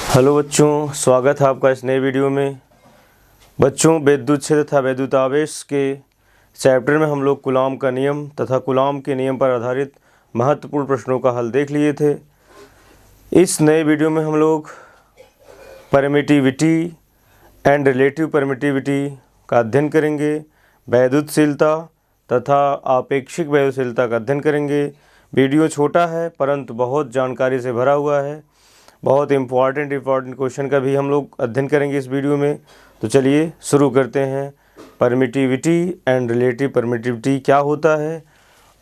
Hello बच्चों, स्वागत है आपका इस नए वीडियो में। बच्चों, विद्युत क्षेत्र तथा विद्युत आवेश के चैप्टर में हम लोग कूलॉम का नियम तथा कूलॉम के नियम पर आधारित महत्वपूर्ण प्रश्नों का हल देख लिए थे। इस नए वीडियो में हम लोग परमिटिविटी एंड रिलेटिव परमिटिविटी का अध्ययन करेंगे, वैद्युतशीलता तथा आपेक्षिक वैद्युतशीलता का अध्ययन करेंगे। वीडियो छोटा है परंतु बहुत जानकारी से भरा हुआ है। बहुत इम्पॉर्टेंट क्वेश्चन का भी हम लोग अध्ययन करेंगे इस वीडियो में। तो चलिए शुरू करते हैं। परमिटिविटी एंड रिलेटिव परमिटिविटी क्या होता है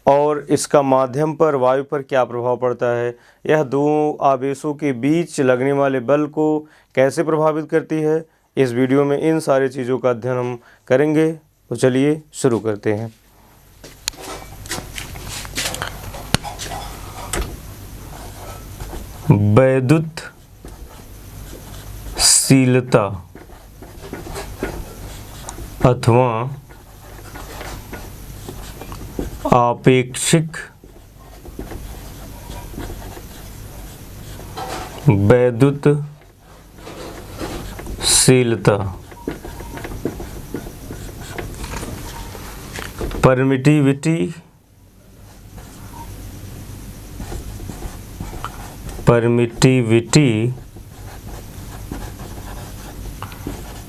और इसका माध्यम पर वायु पर क्या प्रभाव पड़ता है, यह दो आवेशों के बीच लगने वाले बल को कैसे प्रभावित करती है, इस वीडियो में इन सारी चीज़ों का अध्ययन हम करेंगे। तो चलिए शुरू करते हैं। वैद्युतशीलता अथवा आपेक्षिक वैद्युतशीलता permittivity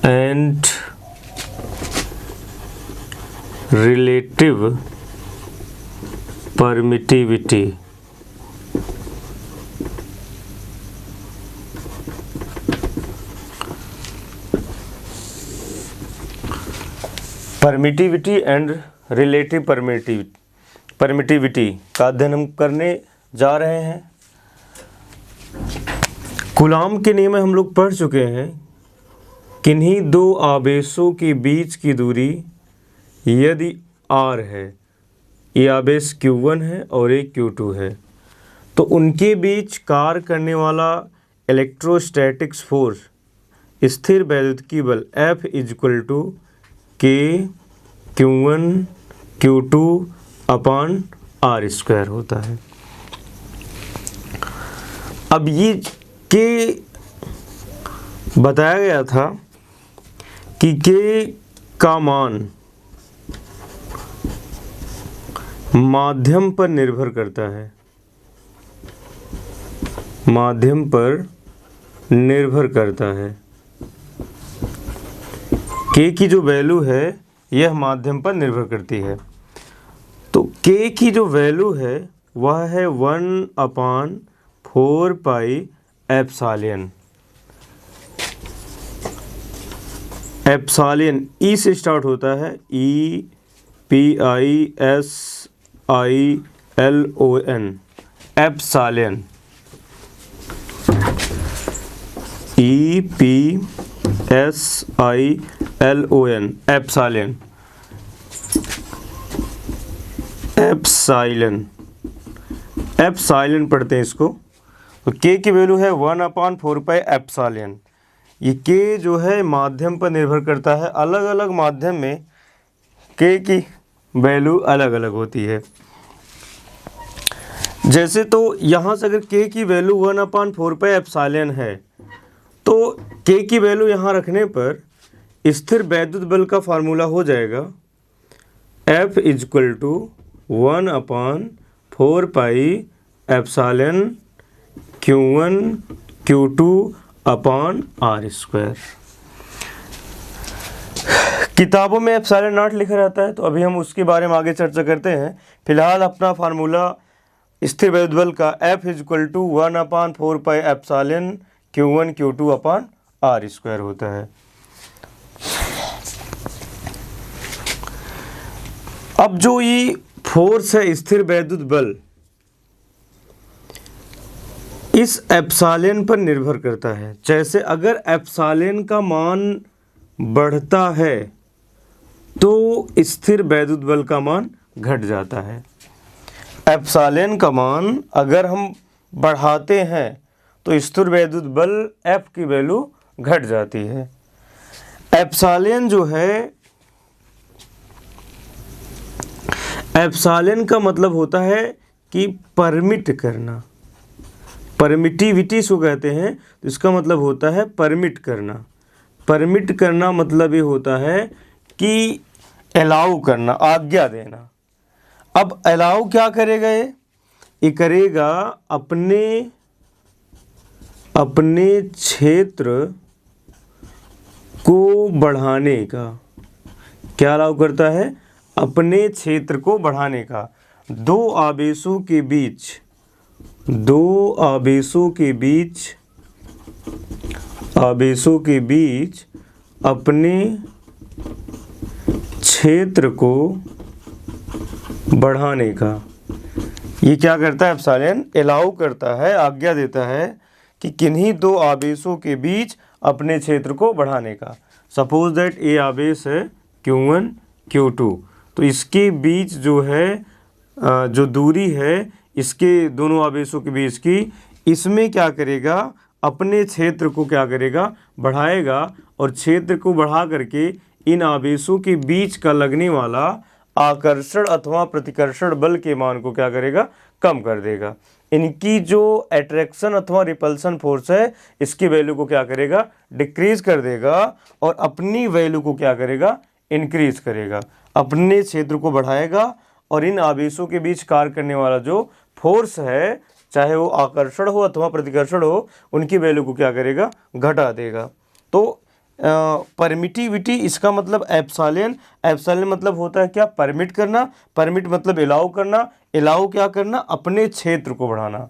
and relative permittivity and relative permittivity का अध्ययन हम करने जा रहे हैं। कूलॉम के नियम में हम लोग पढ़ चुके हैं। किन्हीं दो आवेशों के बीच की दूरी यदि r है, ये आवेश Q1 है और एक Q2 है, तो उनके बीच कार्य करने वाला इलेक्ट्रोस्टैटिक्स फोर्स स्थिर वैद्युतिकी बल F = K Q1 Q2 upon R² होता है। अब ये के बताया गया था कि के का मान माध्यम पर निर्भर करता है, माध्यम पर निर्भर करता है। के की जो वैल्यू है यह माध्यम पर निर्भर करती है। तो के की जो वैल्यू है वह है 1/4 पाई एप्सिलॉन। एप्सिलॉन ई से स्टार्ट होता है, EPISILON, epsilon, EPSILON, epsilon, epsilon पढ़ते हैं इसको। तो के की वैल्यू है 1/4 पाई एप्सिलॉन। ये के जो है माध्यम पर निर्भर करता है। अलग अलग माध्यम में के की वैल्यू अलग अलग होती है। जैसे तो यहाँ से अगर के की वैल्यू 1/4 पाई एप्सिलॉन है तो के की वैल्यू यहाँ रखने पर स्थिर वैद्युत बल का फार्मूला हो जाएगा F = 1/4 pi epsilon Q1 Q2 upon R²। किताबों में एप्सिलॉन नॉट लिखा रहता है, तो अभी हम उसके बारे में आगे चर्चा करते हैं। फिलहाल अपना फार्मूला स्थिर वैद्युत बल का F = 1/4 pi epsilon Q1 Q2 upon R² होता है। अब जो ये फोर्स है स्थिर वैद्युत बल, इस एप्सिलॉन पर निर्भर करता है। जैसे अगर एप्सिलॉन का मान बढ़ता है तो स्थिर वैद्युत बल का मान घट जाता है। एप्सिलॉन का मान अगर हम बढ़ाते हैं तो स्थिर वैद्युत बल F की वैल्यू घट जाती है। एप्सिलॉन जो है, एप्सिलॉन का मतलब होता है कि परमिट करना, परमिटिविटी इसको कहते हैं। तो इसका मतलब होता है परमिट करना। परमिट करना मतलब ये होता है कि अलाउ करना, आज्ञा देना। अब अलाउ क्या करेगा? ये करेगा अपने क्षेत्र को बढ़ाने का। क्या अलाउ करता है? अपने क्षेत्र को बढ़ाने का। दो आवेशों के बीच अपने क्षेत्र को बढ़ाने का। ये क्या करता है? एप्सिलॉन अलाउ करता है, आज्ञा देता है कि किन्हीं दो आवेशों के बीच अपने क्षेत्र को बढ़ाने का। सपोज दैट ये आवेश है Q1 Q2, तो इसके बीच जो है जो दूरी है इसके दोनों आवेशों के बीच की, इसमें क्या करेगा? अपने क्षेत्र को क्या करेगा? बढ़ाएगा। और क्षेत्र को बढ़ा करके इन आवेशों के बीच का लगने वाला आकर्षण अथवा प्रतिकर्षण बल के मान को क्या करेगा? कम कर देगा। इनकी जो अट्रैक्शन अथवा रिपल्सन फोर्स है इसकी वैल्यू को क्या करेगा? डिक्रीज कर देगा। और अपनी वैल्यू को क्या करेगा? इंक्रीज करेगा। अपने क्षेत्र को बढ़ाएगा और इन आवेशों के बीच कार्य करने वाला जो फोर्स है, चाहे वो आकर्षण हो अथवा प्रतिकर्षण हो, उनकी वैल्यू को क्या करेगा? घटा देगा। तो परमिटिविटी इसका मतलब एप्सिलॉन मतलब होता है क्या? परमिट करना। परमिट मतलब अलाउ करना। अलाउ क्या करना? अपने क्षेत्र को बढ़ाना,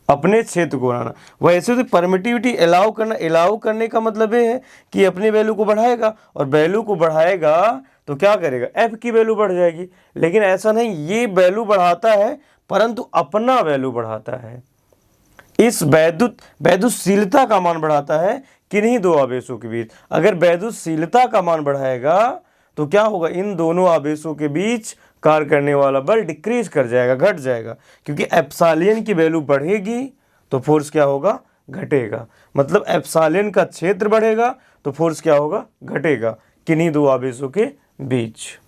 अपने क्षेत्र को बढ़ाना। वैसे तो परमिटिविटी अलाउ करना, अलाउ करने का मतलब ये है कि अपनी वैल्यू को बढ़ाएगा, और वैल्यू को बढ़ाएगा तो क्या करेगा? एफ की वैल्यू बढ़ जाएगी। लेकिन ऐसा नहीं, ये वैल्यू बढ़ाता है परंतु अपना वैल्यू बढ़ाता है। इस वैद्युतशीलता का मान बढ़ाता है किन्हीं दो आवेशों के बीच। अगर वैद्युतशीलता का मान बढ़ाएगा तो क्या होगा? इन दोनों आवेशों के बीच कार्य करने वाला बल डिक्रीज कर जाएगा, घट जाएगा। क्योंकि एप्सिलॉन की वैल्यू बढ़ेगी तो फोर्स क्या होगा? घटेगा। मतलब एप्सिलॉन का क्षेत्र बढ़ेगा तो फोर्स क्या होगा? घटेगा किन्हीं दो आवेशों के बीच।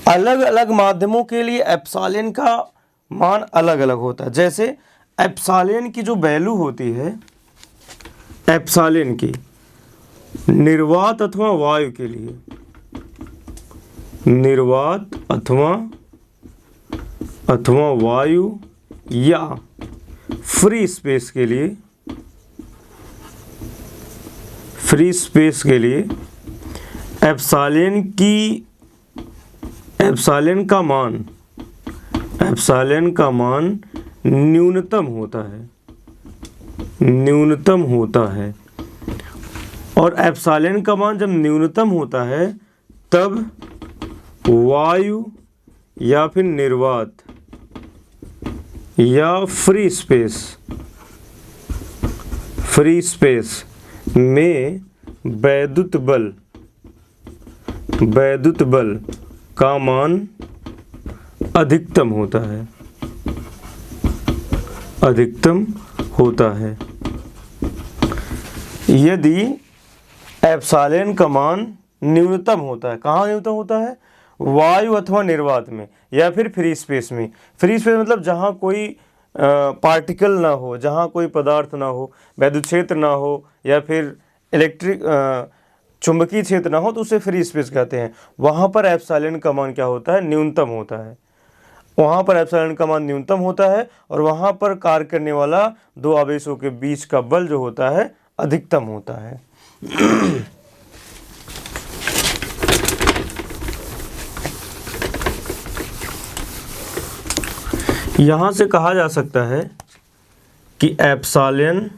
अलग अलग माध्यमों के लिए एप्सिलॉन का मान अलग अलग होता है। जैसे एप्सिलॉन की जो वैल्यू होती है, एप्सिलॉन की निर्वात अथवा वायु के लिए, निर्वात अथवा वायु या फ्री स्पेस के लिए, एप्सिलॉन का मान न्यूनतम होता है। और एप्सिलॉन का मान जब न्यूनतम होता है तब वायु या फिर निर्वात या फ्री स्पेस में वैद्युत बल का मान अधिकतम होता है। यदि एप्सिलॉन का मान न्यूनतम होता है, कहाँ न्यूनतम होता है? वायु अथवा निर्वात में या फिर फ्री स्पेस में। फ्री स्पेस मतलब जहाँ कोई पार्टिकल ना हो, जहाँ कोई पदार्थ ना हो, वैद्युत क्षेत्र ना हो या फिर चुंबकीय क्षेत्र ना हो, तो उसे फ्री स्पेस कहते हैं। वहाँ पर एप्सिलॉन का मान क्या होता है? न्यूनतम होता है। वहाँ पर एप्सिलॉन का मान न्यूनतम होता है और वहाँ पर कार्य करने वाला दो आवेशों के बीच का बल जो होता है अधिकतम होता है। यहाँ से कहा जा सकता है कि एप्सिलॉन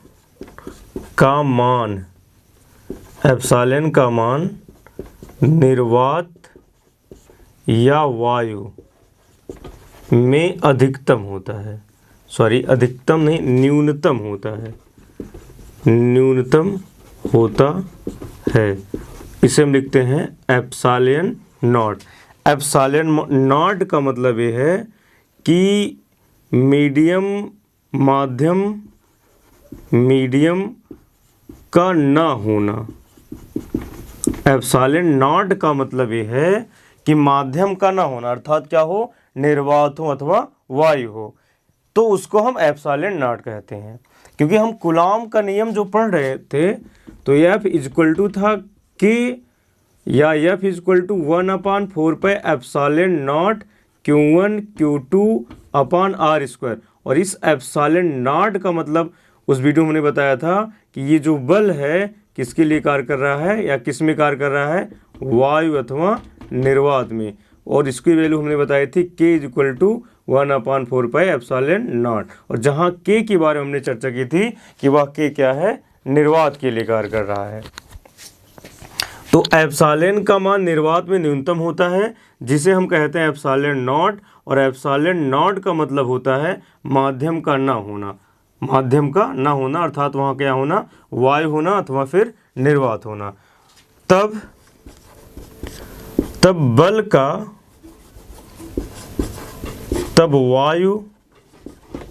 का मान निर्वात या वायु में अधिकतम होता है। अधिकतम नहीं, न्यूनतम होता है। इसे हम लिखते हैं एप्सिलॉन नॉट। एप्सिलॉन नॉट का मतलब ये है कि मीडियम का ना होना। एप्सिलॉन नॉट का मतलब ये है कि माध्यम का ना होना, अर्थात क्या हो? निर्वात हो अथवा वायु हो। तो उसको हम एप्सिलॉन नॉट कहते हैं। क्योंकि हम कूलॉम का नियम जो पढ़ रहे थे तो F इक्वल टू था K या F equal to 1/4 pi epsilon nought Q1 Q2 upon R square. और इस एप्सिलॉन नॉट का मतलब उस वीडियो में मैंने बताया था कि ये जो बल है किसके लिए कार्य कर रहा है या किस में कार्य कर रहा है, वायु अथवा निर्वात में। और इसकी वैल्यू हमने बताई थी K equal to 1/4 pi epsilon nought. और जहाँ K के बारे में हमने चर्चा की थी कि वह K क्या है, निर्वात के लिए कार्य कर रहा है। तो एप्सिलॉन का मान निर्वात में न्यूनतम होता है जिसे हम कहते हैं एप्सिलॉन नॉट। और एप्सिलॉन नॉट का मतलब होता है माध्यम का ना होना, माध्यम का ना होना अर्थात वहाँ क्या होना, वायु होना अथवा फिर निर्वात होना। तब बल का, तब वायु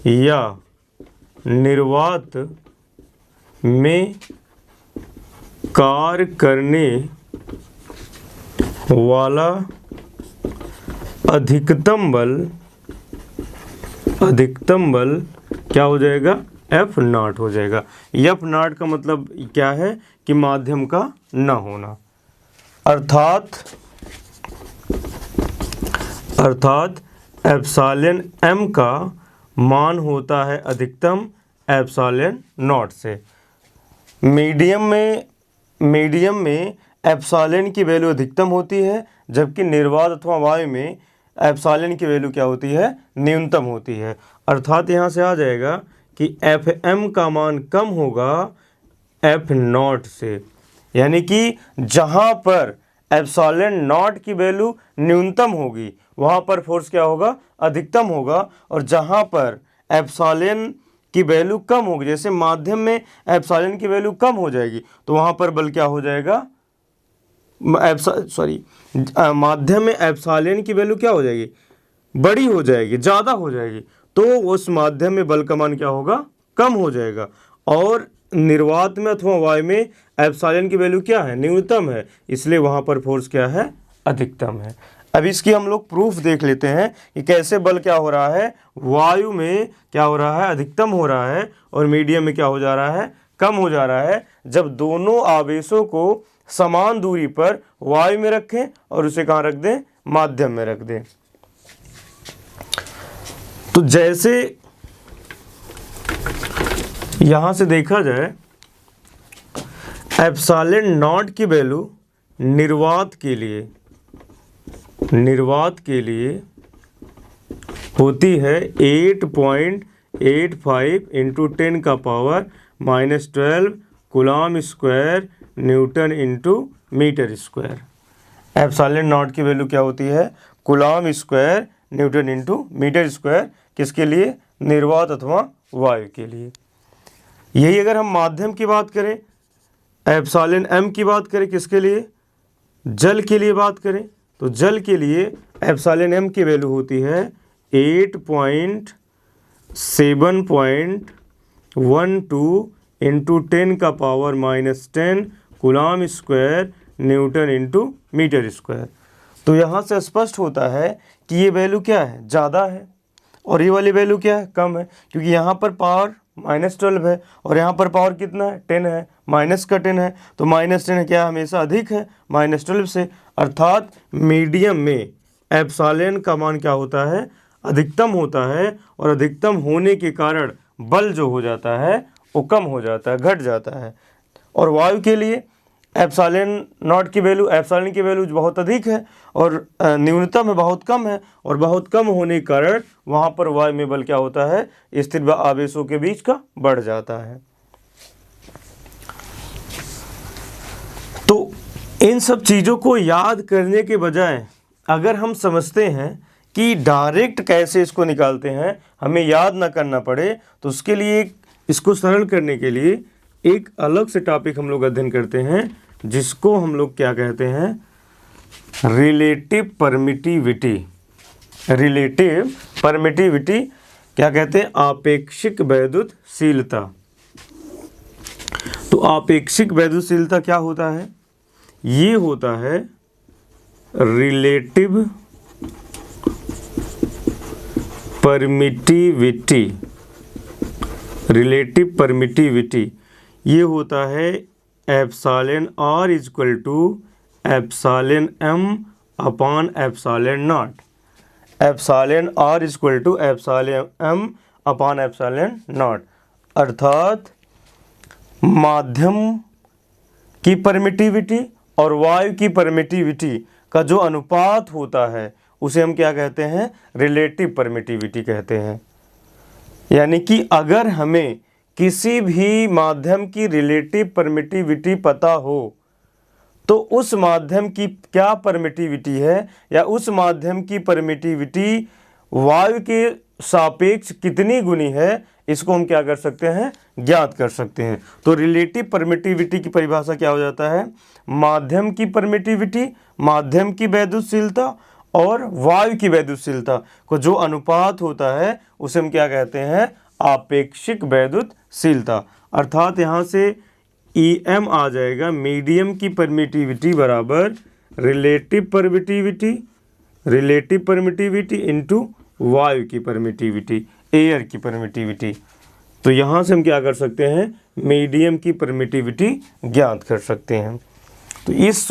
या निर्वात में कार्य करने वाला अधिकतम बल क्या हो जाएगा, F नॉट हो जाएगा। F नॉट का मतलब क्या है कि माध्यम का न होना, अर्थात एप्सिलॉन M का मान होता है अधिकतम एप्सिलॉन नॉट से। मीडियम में एप्सिलॉन की वैल्यू अधिकतम होती है, जबकि निर्वात अथवा वायु में एप्सिलॉन की वैल्यू क्या होती है, न्यूनतम होती है। अर्थात यहाँ से आ जाएगा कि Fm का मान कम होगा F नॉट से, यानी कि जहाँ पर एप्सिलॉन नॉट की वैल्यू न्यूनतम होगी वहाँ पर फोर्स क्या होगा, अधिकतम होगा। और जहाँ पर एप्सिलॉन की वैल्यू कम होगी, जैसे माध्यम में एप्सिलॉन की वैल्यू कम हो जाएगी तो वहाँ पर बल क्या हो जाएगा, माध्यम में एप्सिलॉन की वैल्यू क्या हो जाएगी, बड़ी हो जाएगी, ज़्यादा हो जाएगी, तो उस माध्यम में बल का मान क्या होगा, कम हो जाएगा। और निर्वात में अथवा वायु में एप्सिलॉन की वैल्यू क्या है, न्यूनतम है, इसलिए वहाँ पर फोर्स क्या है, अधिकतम है। अब इसकी हम लोग प्रूफ देख लेते हैं कि कैसे बल क्या हो रहा है, वायु में क्या हो रहा है, अधिकतम हो रहा है, और मीडियम में क्या हो जा रहा है, कम हो जा रहा है। जब दोनों आवेशों को समान दूरी पर वायु में रखें और उसे कहाँ रख दें, माध्यम में रख दें। तो जैसे यहाँ से देखा जाए एप्सिलॉन नॉट की वैल्यू निर्वात के लिए होती है 8.85 इंटू 10 का power -12 coulomb square newton into metre square. Epsilon not की वैल्यू क्या होती है, coulomb square newton into metre square, किसके लिए, निर्वात अथवा वायु के लिए। यही अगर हम माध्यम की बात करें, एप्सिलॉन M की बात करें, किसके लिए, जल के लिए बात करें, तो जल के लिए एप्सिलॉन M की वैल्यू होती है 8.7.12 इंटू 10 का power -10 coulomb square newton into metre square. तो यहाँ से स्पष्ट होता है कि ये वैल्यू क्या है, ज़्यादा है, और ये वाली वैल्यू क्या है, कम है। क्योंकि यहाँ पर पावर -12 है और यहाँ पर पावर कितना है, 10 है, माइनस का 10 है, तो -10 क्या हमेशा अधिक है -12 से। अर्थात मीडियम में एप्सिलॉन का मान क्या होता है, अधिकतम होता है, और अधिकतम होने के कारण बल जो हो जाता है वो कम हो जाता है, घट जाता है। और वायु के लिए एप्सिलॉन नॉट की वैल्यू, एप्सिलॉन की वैल्यू बहुत अधिक है और न्यूनतम है, बहुत कम है, और बहुत कम होने के कारण वहाँ पर वायु में बल क्या होता है, स्थिर आवेशों के बीच का बढ़ जाता है। तो इन सब चीज़ों को याद करने के बजाय अगर हम समझते हैं कि डायरेक्ट कैसे इसको निकालते हैं, हमें याद ना करना पड़े, तो उसके लिए इसको सरल करने के लिए एक अलग से टॉपिक हम लोग अध्ययन करते हैं, जिसको हम लोग क्या कहते हैं, रिलेटिव परमिटिविटी। रिलेटिव परमिटिविटी क्या कहते हैं, आपेक्षिक वैद्युतशीलता। तो आपेक्षिक वैद्युतशीलता क्या होता है, ये होता है रिलेटिव परमिटिविटी, रिलेटिव परमिटिविटी, ये होता है epsilon R equal to epsilon M upon epsilon nought. Epsilon R equal to epsilon M upon epsilon not, अर्थात माध्यम की परमिटिविटी और वायु की परमिटिविटी का जो अनुपात होता है उसे हम क्या कहते हैं, रिलेटिव परमिटिविटी कहते हैं। यानी कि अगर हमें किसी भी माध्यम की रिलेटिव परमिटिविटी पता हो तो उस माध्यम की क्या परमिटिविटी है या उस माध्यम की परमिटिविटी वायु के सापेक्ष कितनी गुनी है, इसको हम क्या कर सकते हैं, ज्ञात कर सकते हैं। तो रिलेटिव परमिटिविटी की परिभाषा क्या हो जाता है, माध्यम की परमिटिविटी, माध्यम की वैद्युतशीलता और वायु की वैद्युतशीलता को जो अनुपात होता है उसे हम क्या कहते हैं, आपेक्षिक वैद्युतशीलता। अर्थात यहाँ से EM आ जाएगा, मीडियम की परमिटिविटी बराबर रिलेटिव परमिटिविटी इनटू वायु की परमिटिविटी, एयर की परमिटिविटी। तो यहाँ से हम क्या कर सकते हैं, मीडियम की परमिटिविटी ज्ञात कर सकते हैं। तो इस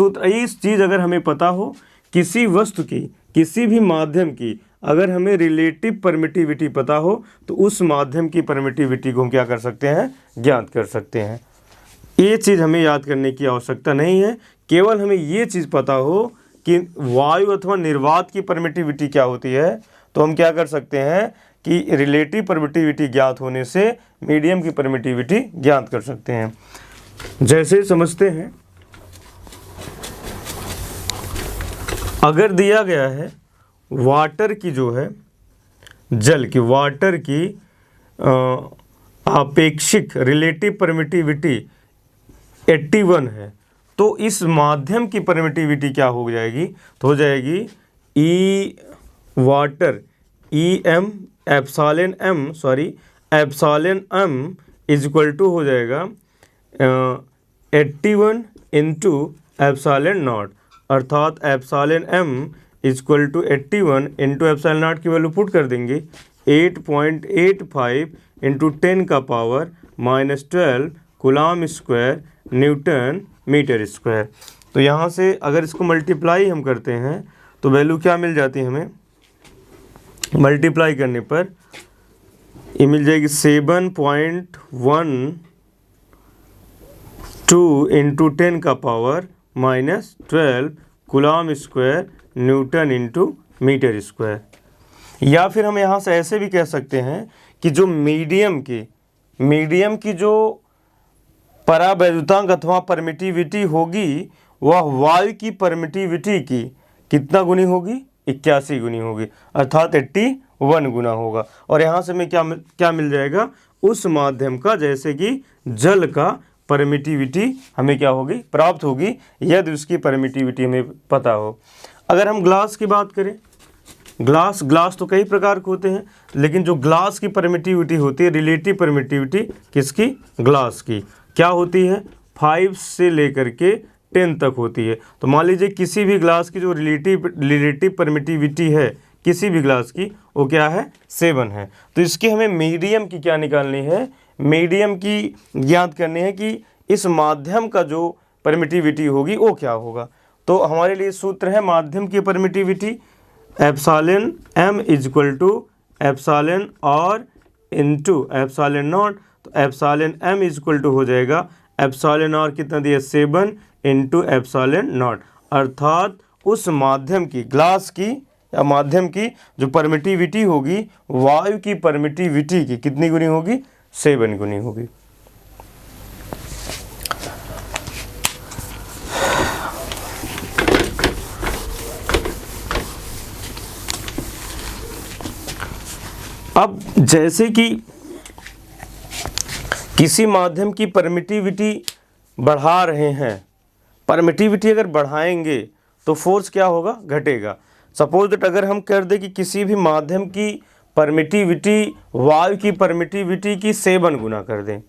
चीज़ अगर हमें पता हो, किसी वस्तु की, किसी भी माध्यम की अगर हमें रिलेटिव परमिटिविटी पता हो तो उस माध्यम की परमिटिविटी को हम क्या कर सकते हैं, ज्ञात कर सकते हैं। ये चीज़ हमें याद करने की आवश्यकता नहीं है, केवल हमें ये चीज़ पता हो कि वायु अथवा निर्वात की परमिटिविटी क्या होती है, तो हम क्या कर सकते हैं कि रिलेटिव परमिटिविटी ज्ञात होने से मीडियम की परमिटिविटी ज्ञात कर सकते हैं। जैसे समझते हैं, अगर दिया गया है वाटर की, जो है जल की, वाटर की आपेक्षिक रिलेटिव परमिटिविटी 81 है, तो इस माध्यम की परमिटिविटी क्या हो जाएगी, तो हो जाएगी E water EM epsilon M is equal to हो जाएगा 81 इंटू एप्सिलॉन नॉट, अर्थात epsilon M is equal to 81 into epsilon not की वैल्यू पुट कर देंगे 8.85 इंटू 10 का power -12 coulomb square newton metre square. तो यहाँ से अगर इसको मल्टीप्लाई हम करते हैं तो वैल्यू क्या मिल जाती है हमें, मल्टीप्लाई करने पर ये मिल जाएगी 7.12 इंटू 10 का power -12 coulomb square newton into metre square. या फिर हम यहाँ से ऐसे भी कह सकते हैं कि जो मीडियम की जो परावैद्युतांक अथवा परमिटिविटी होगी वह वायु की परमिटिविटी की कितना गुनी होगी, 81 गुनी होगी, अर्थात 81 गुना होगा। और यहाँ से हमें क्या मिल जाएगा, उस माध्यम का, जैसे कि जल का परमिटिविटी हमें क्या होगी, प्राप्त होगी, यदि उसकी परमिटिविटी हमें पता हो। अगर हम ग्लास की बात करें, ग्लास तो कई प्रकार के होते हैं, लेकिन जो ग्लास की परमिटिविटी होती है, रिलेटिव परमिटिविटी किसकी, ग्लास की, क्या होती है, 5 से लेकर के 10 तक होती है। तो मान लीजिए किसी भी ग्लास की जो रिलेटिव परमिटिविटी है किसी भी ग्लास की, वो क्या है, 7 है। तो इसकी हमें मीडियम की क्या निकालनी है, मीडियम की ज्ञात करनी है कि इस माध्यम का जो परमिटिविटी होगी वो क्या होगा। तो हमारे लिए सूत्र है माध्यम की permittivity epsilon M is equal to epsilon R into epsilon not. तो epsilon M is equal to हो जाएगा एप्सिलॉन आर कितना दिया, 7 इंटू एप्सिलॉन नॉट, अर्थात उस माध्यम की, ग्लास की या माध्यम की जो परमिटिविटी होगी वायु की परमिटिविटी की कितनी गुनी होगी, 7 गुनी होगी। अब जैसे कि किसी माध्यम की परमिटिविटी बढ़ा रहे हैं, परमिटिविटी अगर बढ़ाएंगे तो फोर्स क्या होगा, घटेगा। सपोज दैट अगर हम कर दें कि किसी भी माध्यम की परमिटिविटी वायु की परमिटिविटी की 7 गुना कर दें,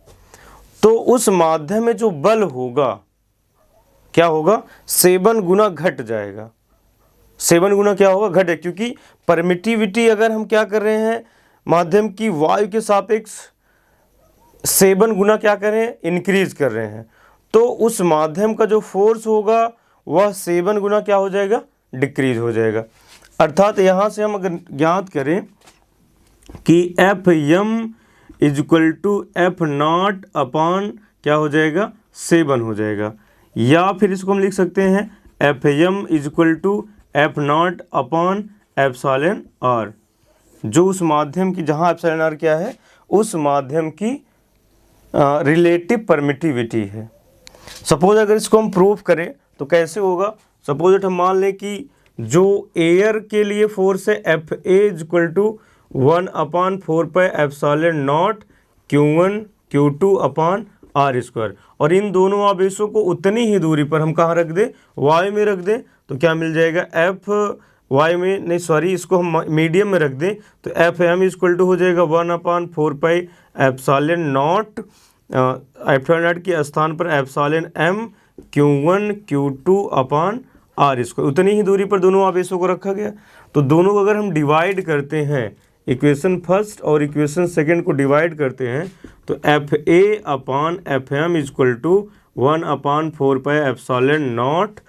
तो उस माध्यम में जो बल होगा क्या होगा, 7 गुना घट जाएगा। 7 गुना क्या होगा, घट जाएगा, क्योंकि परमिटिविटी अगर हम क्या कर रहे हैं माध्यम की वायु के सापेक्ष 7 गुना क्या कर रहे हैं, इंक्रीज कर रहे हैं, तो उस माध्यम का जो फोर्स होगा वह 7 गुना क्या हो जाएगा, डिक्रीज हो जाएगा। अर्थात यहाँ से हम अगर ज्ञात करें कि F M is equal to F nought upon क्या हो जाएगा, 7 हो जाएगा, या फिर इसको हम लिख सकते हैं F M is equal to F nought upon epsilon R, जो उस माध्यम की, जहाँ एप्सिलॉन आर क्या है, उस माध्यम की रिलेटिव परमिटिविटी है। सपोज अगर इसको हम प्रूफ करें तो कैसे होगा, सपोज हम मान लें कि जो एयर के लिए फोर्स है F A is equal to 1/4 epsilon nought Q1 Q2 upon R square, और इन दोनों आवेशों को उतनी ही दूरी पर हम कहाँ रख दें, वाई में रख दें, तो क्या मिल जाएगा, एफ वाई में नहीं सॉरी इसको हम मीडियम में रख दें तो एफ एम इक्वल टू हो जाएगा 1/4 एप्सिलॉन नॉट, एप्सिलॉन नॉट के स्थान पर epsilon M Q1 Q2 upon R square, उतनी ही दूरी पर दोनों आवेशों को रखा गया। तो दोनों को अगर हम डिवाइड करते हैं, इक्वेशन फर्स्ट और इक्वेशन सेकंड को डिवाइड करते हैं, तो F A upon F M equal to 1/4 epsilon nought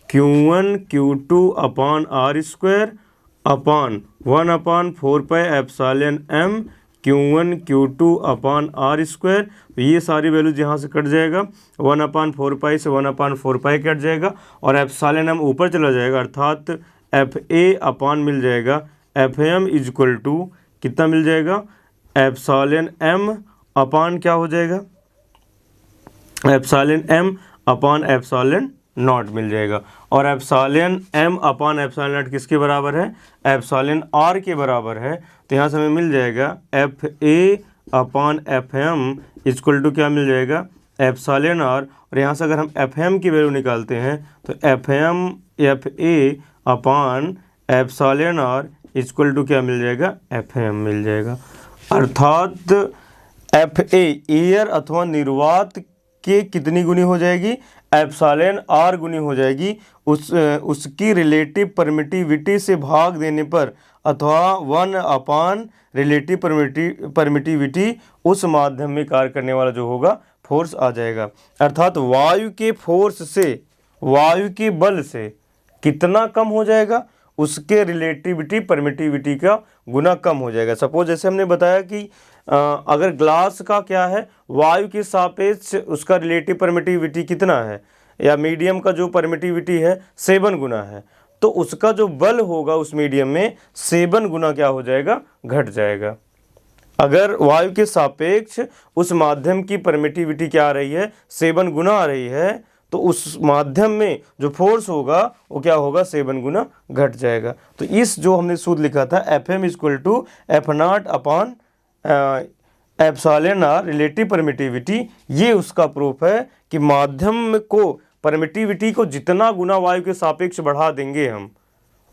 Q1 Q2 upon R square upon 1/4 epsilon M Q1 Q2 upon R square. तो ये सारी वैल्यूज यहाँ से कट जाएगा, 1/4 से 1/4 कट जाएगा और एप्सिलॉन एम ऊपर चला जाएगा, अर्थात एफ ए अपॉन मिल जाएगा F M is equal to कितना मिल जाएगा, एप्सिलॉन एम अपॉन क्या हो जाएगा, epsilon M upon epsilon naught मिल जाएगा। और epsilon M upon epsilon naught किसके बराबर है, एप्सिलॉन आर के बराबर है। तो यहाँ से हमें मिल जाएगा F A upon F M equal to क्या मिल जाएगा, एप्सिलॉन आर, और यहाँ से अगर हम एफ एम की वैल्यू निकालते हैं तो F A upon epsilon R equal to क्या मिल जाएगा, एफ एम मिल जाएगा। अर्थात एफ ए एयर अथवा निर्वात के कितनी गुनी हो जाएगी, एप्सिलॉन आर गुनी हो जाएगी, उसकी रिलेटिव परमिटिविटी से भाग देने पर, अथवा 1 रिलेटिव परमिटिविटी उस माध्यम में कार्य करने वाला जो होगा फोर्स आ जाएगा। अर्थात वायु के फोर्स से, वायु के बल से कितना कम हो जाएगा, उसके रिलेटिविटी परमिटिविटी का गुना कम हो जाएगा। सपोज जैसे हमने बताया कि अगर ग्लास का क्या है, वायु के सापेक्ष उसका रिलेटिव परमिटिविटी कितना है, या मीडियम का जो परमिटिविटी है 7 गुना है, तो उसका जो बल होगा उस मीडियम में 7 गुना क्या हो जाएगा, घट जाएगा। अगर वायु के सापेक्ष उस माध्यम की परमिटिविटी क्या आ रही है, 7 गुना आ रही है, तो उस माध्यम में जो फोर्स होगा वो क्या होगा, 7 गुना घट जाएगा। तो इस जो हमने सूत्र लिखा था F M equal to F nought upon epsilon R relative permittivity, ये उसका प्रूफ है कि माध्यम को परमिटिविटी को जितना गुना वायु के सापेक्ष बढ़ा देंगे हम,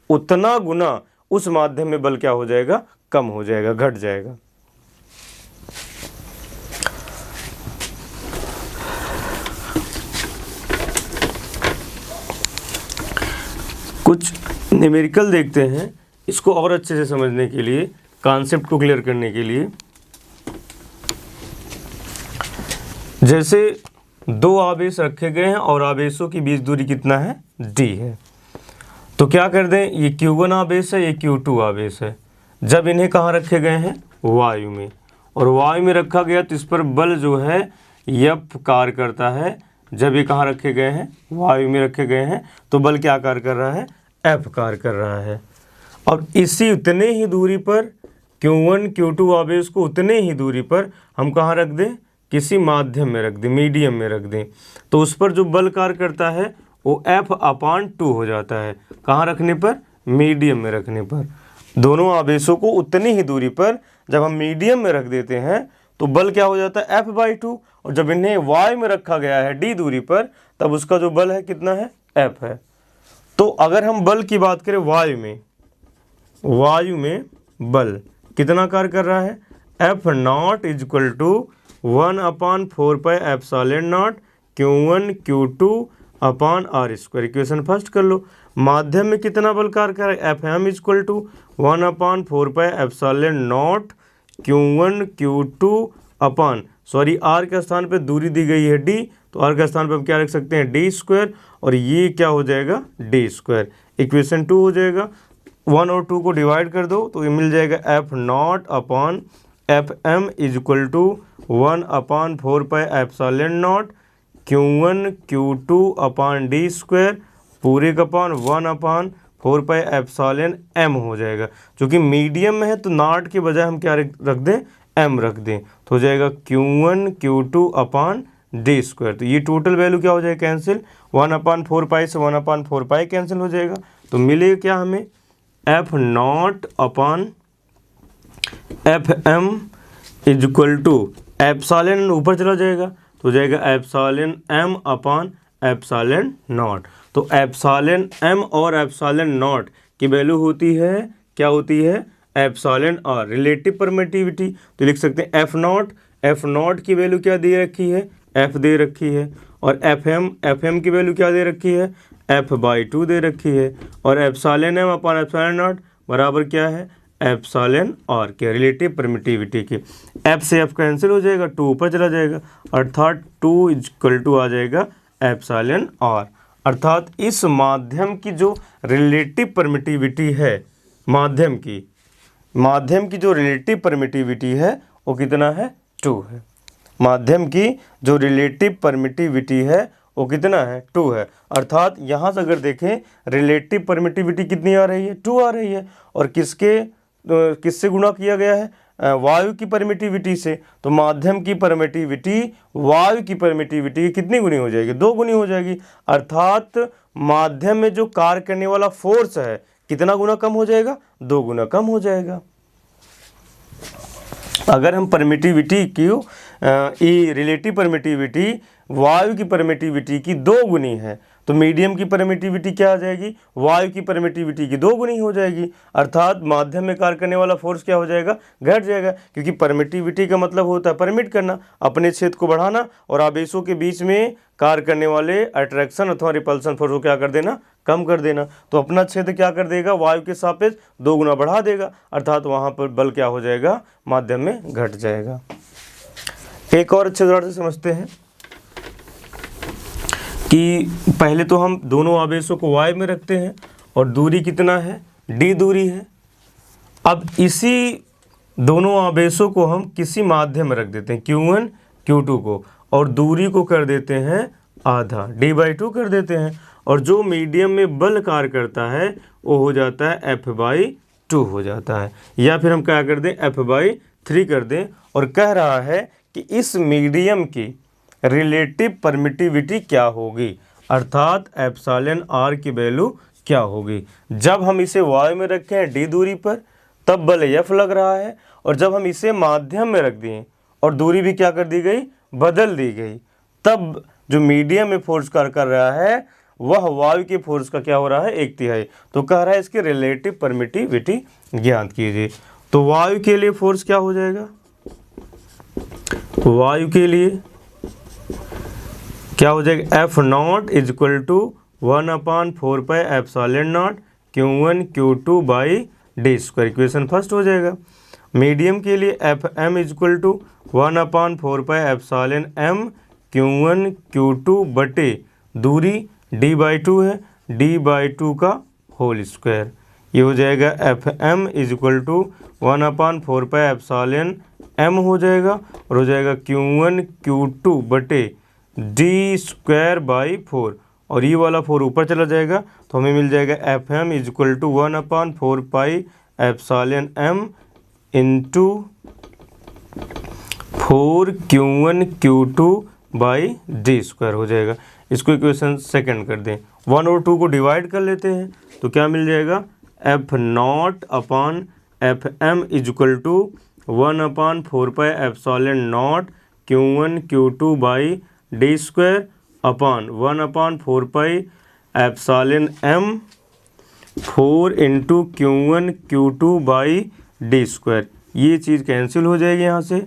उतना गुना उस माध्यम में बल क्या हो जाएगा, कम हो जाएगा, घट जाएगा। कुछ न्यूमेरिकल देखते हैं इसको और अच्छे से समझने के लिए, कॉन्सेप्ट को क्लियर करने के लिए। जैसे 2 आवेश रखे गए हैं और आवेशों की बीच दूरी कितना है, d है, तो क्या कर दें, ये Q1 आवेश है, ये Q2 आवेश है। जब इन्हें कहाँ रखे गए हैं, वायु में, और वायु में रखा गया तो इस पर बल जो है F कार्य करता है। जब ये कहाँ रखे गए हैं, वायु में रखे गए हैं, तो बल क्या कार्य कर रहा है, F कार्य कर रहा है। और इसी उतने ही दूरी पर Q1 Q2 आवेश को उतने ही दूरी पर हम कहाँ रख दें, किसी माध्यम में रख दें, मीडियम में रख दें, तो उस पर जो बल कार्य करता है वो F/2 हो जाता है। कहाँ रखने पर, मीडियम में रखने पर। दोनों आवेशों को उतनी ही दूरी पर जब हम मीडियम में रख देते हैं तो बल क्या हो जाता है, F/2, और जब इन्हें वायु में रखा गया है d दूरी पर, तब उसका जो बल है कितना है, F है। तो अगर हम बल की बात करें वायु में बल कितना कार्य कर रहा है, F nought is equal to 1/4 epsilon nought Q1 Q2 upon R square. Equation first कर लो। माध्यम में कितना बल कार्य कर रहा है, F M equal to 1/4πε0 Q1 Q2 upon R के स्थान पे दूरी दी गई है d, तो आर के स्थान पे हम क्या रख सकते हैं d स्क्वायर, और ये क्या हो जाएगा d स्क्वायर। इक्वेशन 2 हो जाएगा। 1 और 2 को डिवाइड कर दो तो ये मिल जाएगा F0 upon F M equal to 1/4πε0 Q1 Q2 अपॉन d स्क्वायर पूरे का अपॉन 1/4πε हो जाएगा। क्योंकि मीडियम में है तो नॉट के बजाय हम क्या रख दें, m रख दें, तो हो जाएगा Q1 Q2 अपॉन d स्क्वायर। तो ये टोटल वैल्यू क्या हो जाएगा कैंसिल, 1/4π से 1/4π कैंसिल हो जाएगा। तो मिलेगा क्या हमें, F0 upon F M equal to epsilon ऊपर चला जाएगा तो हो जाएगा epsilon m upon epsilon not. तो एप्सिलॉन m और एप्सिलॉन नॉट की वैल्यू होती है, क्या होती है, एप्सिलॉन r रिलेटिव परमिटिविटी। तो लिख सकते हैं एफ नॉट की वैल्यू क्या दे रखी है, f दे रखी है, और एफ एम की वैल्यू क्या दे रखी है, f/2 दे रखी है, और epsilon m upon epsilon not बराबर क्या है, एप्सिलॉन r के रिलेटिव परमिटिविटी की। f से f कैंसिल हो जाएगा, 2 ऊपर चला जाएगा, अर्थात 2 इक्वल टू आ जाएगा एप्सिलॉन r। अर्थात इस माध्यम की जो रिलेटिव परमिटिविटी है, माध्यम की जो रिलेटिव परमिटिविटी है वो कितना है, 2 है। माध्यम की जो रिलेटिव परमिटिविटी है वो कितना है, 2 है। अर्थात यहाँ से अगर देखें रिलेटिव परमिटिविटी कितनी आ रही है, 2 आ रही है, और किससे गुणा किया गया है, वायु की परमिटिविटी से। तो माध्यम की परमिटिविटी वायु की परमिटिविटी की कितनी गुनी हो जाएगी, 2 गुनी हो जाएगी। अर्थात माध्यम में जो कार्य करने वाला फोर्स है कितना गुना कम हो जाएगा, 2 गुना कम हो जाएगा। अगर हम परमिटिविटी की रिलेटिव परमिटिविटी वायु की परमिटिविटी की 2 गुनी है तो मीडियम की परमिटिविटी क्या आ जाएगी, वायु की परमिटिविटी की 2 गुनी हो जाएगी। अर्थात माध्यम में कार्य करने वाला फोर्स क्या हो जाएगा, घट जाएगा, क्योंकि परमिटिविटी का मतलब होता है परमिट करना, अपने क्षेत्र को बढ़ाना, और आवेशों के बीच में कार्य करने वाले अट्रैक्शन अथवा रिपल्सन फोर्स को क्या कर देना, कम कर देना। तो अपना क्षेत्र क्या कर देगा, वायु के सापेक्ष 2 गुना बढ़ा देगा, अर्थात वहाँ पर बल क्या हो जाएगा, माध्यम में घट जाएगा। एक और अच्छे तरह से समझते हैं कि पहले तो हम दोनों आवेशों को y में रखते हैं और दूरी कितना है, d दूरी है। अब इसी दोनों आवेशों को हम किसी माध्यम में रख देते हैं, Q1 Q2 को, और दूरी को कर देते हैं आधा, d/2 कर देते हैं, और जो मीडियम में बल कार्य करता है वो हो जाता है F/2 हो जाता है, या फिर हम क्या कर दें, F/3 कर दें। और कह रहा है कि इस मीडियम की रिलेटिव परमिटिविटी क्या होगी, अर्थात एप्सिलॉन r की वैल्यू क्या होगी। जब हम इसे y में रखे हैं d दूरी पर तब बल F लग रहा है, और जब हम इसे माध्यम में रख दिए और दूरी भी क्या कर दी गई, बदल दी गई, तब जो मीडियम में फोर्स कार्य कर रहा है वह वायु के फोर्स का क्या हो रहा है, 1/3। तो कह रहा है इसकी रिलेटिव परमिटिविटी ज्ञात कीजिए। तो वायु के लिए फोर्स क्या हो जाएगा, वायु के लिए क्या हो जाएगा, F0 equal to 1/4πε0 Q1 Q2 by d square. Equation first हो जाएगा। मीडियम के लिए FM equal to 1/4πε0 Q1 Q2 बटे दूरी d/2 है, d/2 का होल स्क्वायर। ये हो जाएगा FM इक्वल टू 1/4πε0 हो जाएगा, और हो जाएगा Q1 Q2 बटे d²/4, और ये वाला 4 ऊपर चला जाएगा तो हमें मिल जाएगा FM equal to 1/4πε0 into 4 Q1 Q2 by d² हो जाएगा। इसको इक्वेशन सेकंड कर दें, 1 और 2 को डिवाइड कर लेते हैं तो क्या मिल जाएगा, F0 upon FM equal to 1/4πε0 Q1 Q2 by d² upon 1/4πε0 4 into Q1 Q2 by d²। ये चीज़ कैंसिल हो जाएगी, यहाँ से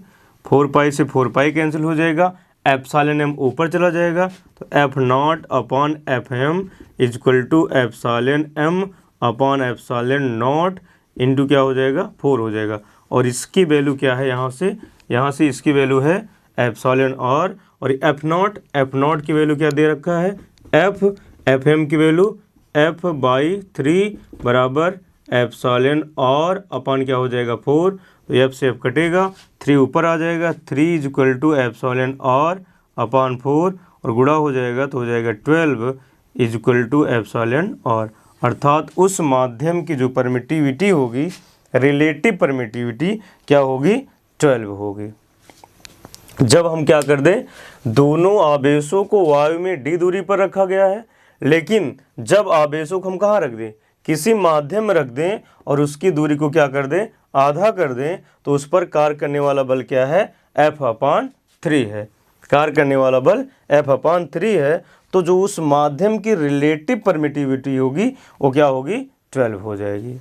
4π से 4π कैंसिल हो जाएगा, एप्सिलॉन एम ऊपर चला जाएगा, तो F nought upon F M is equal to epsilon M upon epsilon nought into क्या हो जाएगा 4 हो जाएगा। और इसकी वैल्यू क्या है, यहाँ से इसकी वैल्यू है एप्सिलॉन आर, और एफ नॉट की वैल्यू क्या दे रखा है एफ एम की वैल्यू एफ बाई 3 बराबर एप्सिलॉन आर अपॉन क्या हो जाएगा 4, तो एफ से एफ कटेगा, 3 ऊपर आ जाएगा, 3 is equal to epsilon R upon 4 और गुणा हो जाएगा तो हो जाएगा 12 is equal to epsilon R. अर्थात उस माध्यम की जो परमिटिविटी होगी, रिलेटिव परमिटिविटी क्या होगी 12 होगी। जब हम क्या कर दें, दोनों आवेशों को वायु में d दूरी पर रखा गया है, लेकिन जब आवेशों को हम कहाँ रख दें, किसी माध्यम में रख दें और उसकी दूरी को क्या कर दें, आधा कर दें, तो उस पर कार्य करने वाला बल क्या है F/3 है। कार्य करने वाला बल F/3 है, तो जो उस माध्यम की रिलेटिव परमिटिविटी होगी वो क्या होगी 12 हो जाएगी।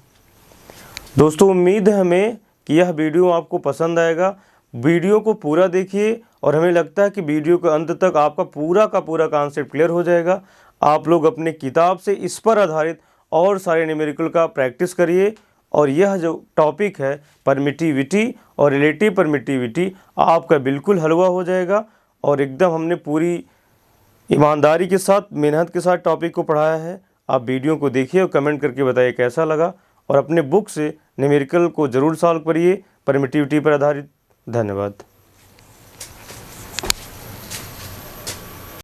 दोस्तों उम्मीद है हमें कि यह वीडियो आपको पसंद आएगा। वीडियो को पूरा देखिए और हमें लगता है कि वीडियो के अंत तक आपका पूरा का पूरा कॉन्सेप्ट क्लियर हो जाएगा। आप लोग अपने किताब से इस पर आधारित और सारे न्यूमेरिकल का प्रैक्टिस करिए, और यह जो टॉपिक है परमिटिविटी और रिलेटिव परमिटिविटी आपका बिल्कुल हलवा हो जाएगा। और एकदम हमने पूरी ईमानदारी के साथ, मेहनत के साथ टॉपिक को पढ़ाया है। आप वीडियो को देखिए और कमेंट करके बताइए कैसा लगा, और अपने बुक से न्यूमेरिकल को ज़रूर सॉल्व करिए परमिटिविटी पर आधारित। धन्यवाद।